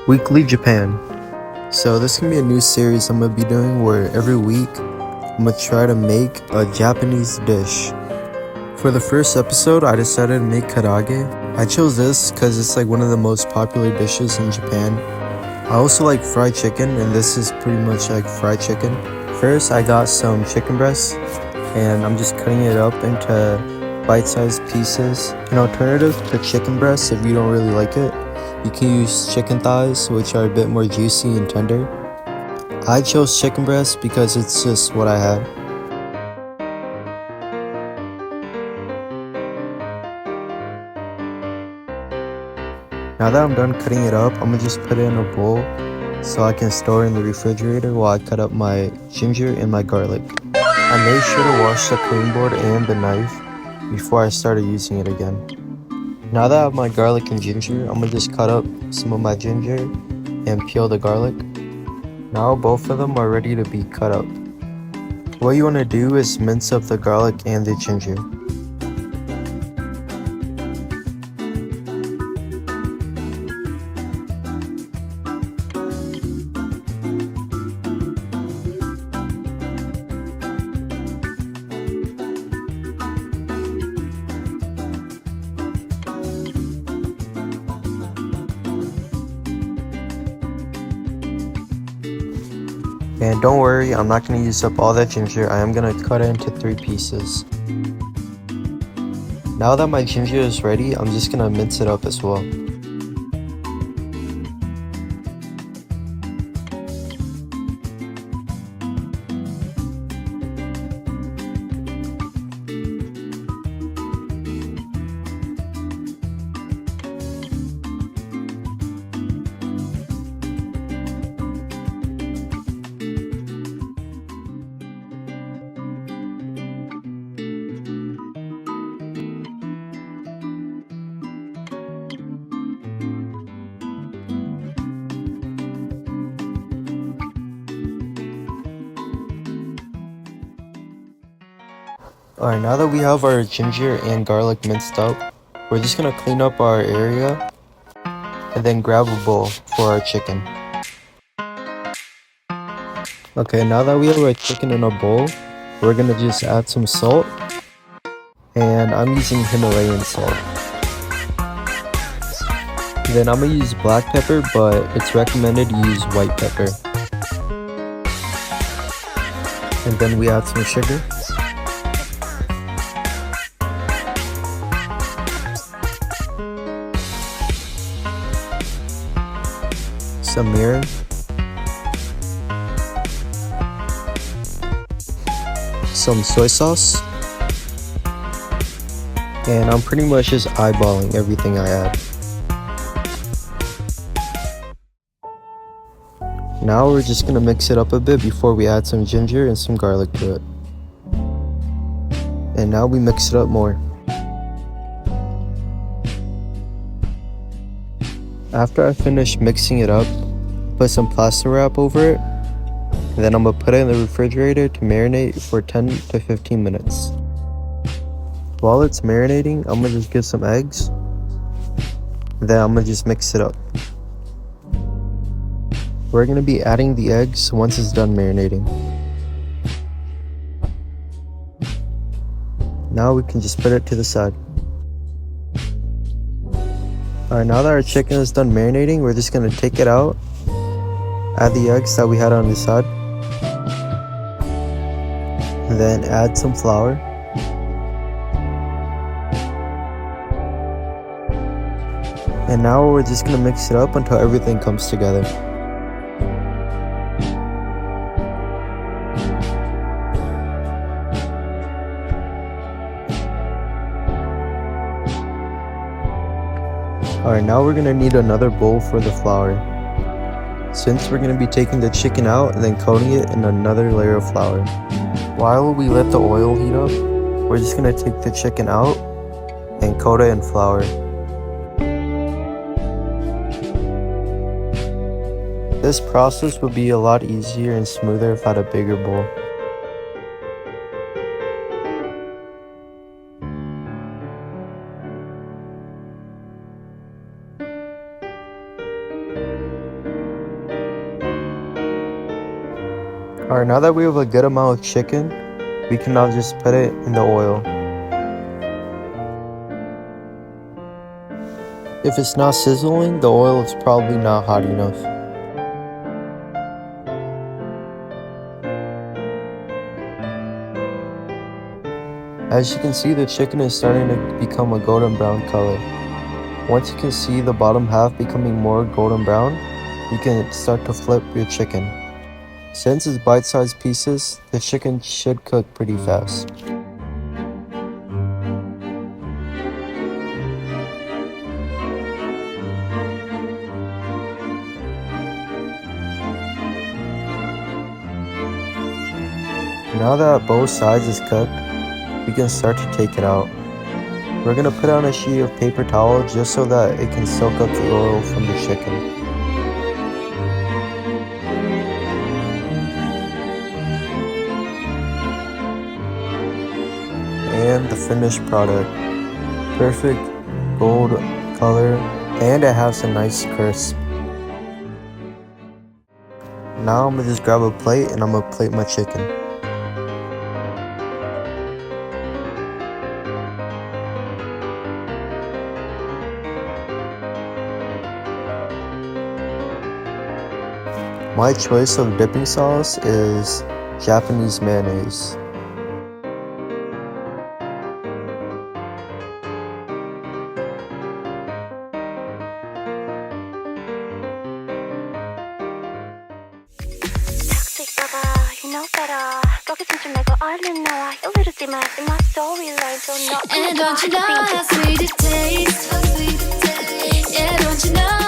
Weekly Japan. So this can be a new series I'm gonna be doing where every week I'm gonna try to make a Japanese dish. For the first episode, I decided to make karaage. I chose this because it's like one of the most popular dishes in Japan. I also like fried chicken, and this is pretty much like fried chicken. First, I got some chicken breasts, and I'm just cutting it up into bite-sized pieces. An alternative to chicken breasts, if you don't really like it, you can use chicken thighs, which are a bit more juicy and tender. I chose chicken breast because it's just what I had. Now that I'm done cutting it up, I'm gonna just put it in a bowl so I can store it in the refrigerator while I cut up my ginger and my garlic. I made sure to wash the cutting board and the knife before I started using it again. Now that I have my garlic and ginger, I'm gonna just cut up some of my ginger and peel the garlic. Now both of them are ready to be cut up. What you want to do is mince up the garlic and the ginger. And don't worry, I'm not going to use up all that ginger. I am going to cut it into 3 pieces. Now that my ginger is ready, I'm just going to mince it up as well. Alright, now that we have our ginger and garlic minced up, we're just gonna clean up our area and then grab a bowl for our chicken. Okay, now that we have our chicken in a bowl, we're gonna just add some salt, and I'm using Himalayan salt. Then I'm gonna use black pepper, but it's recommended to use white pepper. And then we add some sugar. Some mirin, some soy sauce, and I'm pretty much just eyeballing everything I add. Now we're just gonna mix it up a bit before we add some ginger and some garlic to it. And now we mix it up more. After I finish mixing it up, put some plastic wrap over it, and then I'm gonna put it in the refrigerator to marinate for 10 to 15 minutes. While it's marinating, I'm gonna just get some eggs, then I'm gonna just mix it up. We're gonna be adding the eggs once it's done marinating. Now we can just put it to the side. Alright, now that our chicken is done marinating, we're just gonna take it out, add the eggs that we had on the side, and then add some flour, and now we're just gonna mix it up until everything comes together. Alright, now we're gonna need another bowl for the flour. Since we're gonna be taking the chicken out and then coating it in another layer of flour. While we let the oil heat up, we're just gonna take the chicken out and coat it in flour. This process would be a lot easier and smoother if I had a bigger bowl. Alright, now that we have a good amount of chicken, we can now just put it in the oil. If it's not sizzling, the oil is probably not hot enough. As you can see, the chicken is starting to become a golden brown color. Once you can see the bottom half becoming more golden brown, you can start to flip your chicken. Since it's bite-sized pieces, the chicken should cook pretty fast. Now that both sides is cooked, we can start to take it out. We're gonna put on a sheet of paper towel just so that it can soak up the oil from the chicken. And the finished product. Perfect gold color, and it has a nice crisp. Now I'm gonna just grab a plate and I'm gonna plate my chicken. My choice of dipping sauce is Japanese mayonnaise. You know better. 거기서 좀 내고 얼른 나와. 이르지 마, my storyline. So not. And don't you know how sweet it tastes? Yeah, don't you know?